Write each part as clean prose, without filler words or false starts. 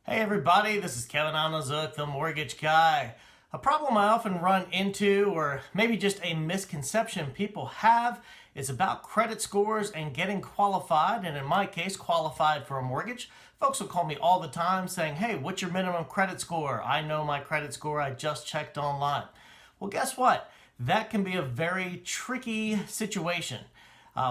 Hey everybody, this is Kevin Anazuk, the Mortgage Guy. A problem I often run into, or maybe just a misconception people have, is about credit scores and getting qualified, and in my case, qualified for a mortgage. Folks will call me all the time saying, hey, what's your minimum credit score? I know my credit score, I just checked online. Well, guess what? That can be a very tricky situation.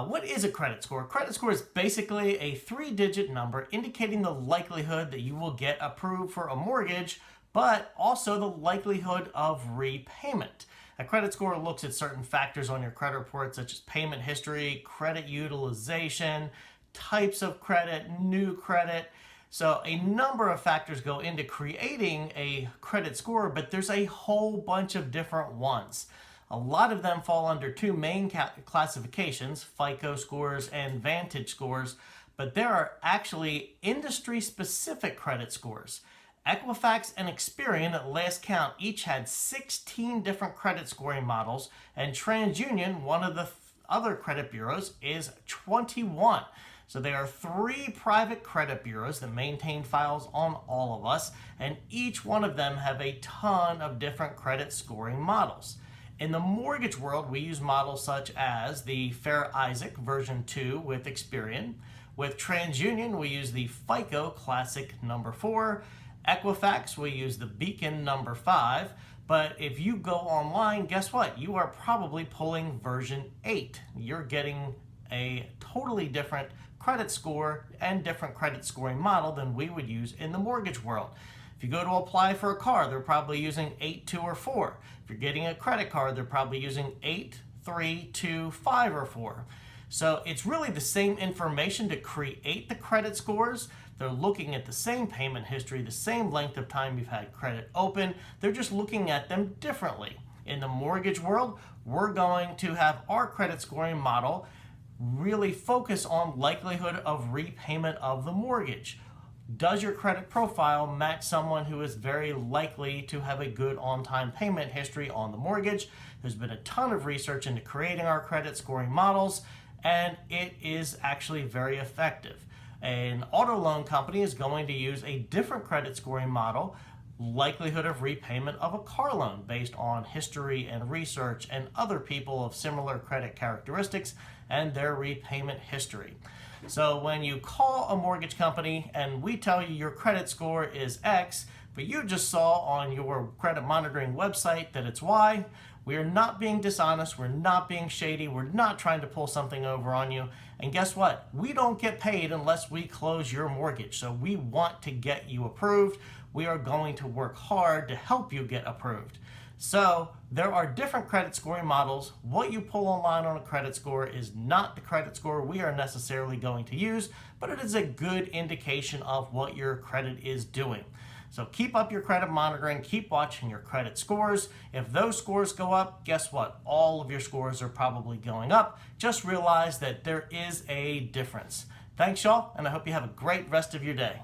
What is a credit score? A credit score is basically a 3-digit number indicating the likelihood that you will get approved for a mortgage, but also the likelihood of repayment. A credit score looks at certain factors on your credit report, such as payment history, credit utilization, types of credit, new credit. So a number of factors go into creating a credit score, but there's a whole bunch of different ones. A lot of them fall under two main classifications, FICO scores and Vantage scores, but there are actually industry-specific credit scores. Equifax and Experian at last count each had 16 different credit scoring models, and TransUnion, one of the other credit bureaus, is 21. So there are 3 private credit bureaus that maintain files on all of us, and each one of them have a ton of different credit scoring models. In the mortgage world, we use models such as the Fair Isaac version 2 with Experian. With TransUnion, we use the FICO Classic number 4. Equifax, we use the Beacon number 5. But if you go online, guess what? You are probably pulling version 8. You're getting a totally different credit score and different credit scoring model than we would use in the mortgage world. If you go to apply for a car, they're probably using 8, 2, or 4. If you're getting a credit card, they're probably using 8, 3, 2, 5, or 4. So it's really the same information to create the credit scores. They're looking at the same payment history, the same length of time you've had credit open. They're just looking at them differently. In the mortgage world, we're going to have our credit scoring model really focus on likelihood of repayment of the mortgage. Does your credit profile match someone who is very likely to have a good on-time payment history on the mortgage? There's been a ton of research into creating our credit scoring models, and it is actually very effective. An auto loan company is going to use a different credit scoring model, likelihood of repayment of a car loan based on history and research and other people of similar credit characteristics and their repayment history. So when you call a mortgage company and we tell you your credit score is X, but you just saw on your credit monitoring website that it's Y, we are not being dishonest, we're not being shady, we're not trying to pull something over on you. And guess what? We don't get paid unless we close your mortgage. So we want to get you approved. We are going to work hard to help you get approved. So there are different credit scoring models. What you pull online on a credit score is not the credit score we are necessarily going to use, but it is a good indication of what your credit is doing. So keep up your credit monitoring, keep watching your credit scores. If those scores go up, guess what? All of your scores are probably going up. Just realize that there is a difference. Thanks, y'all, and I hope you have a great rest of your day.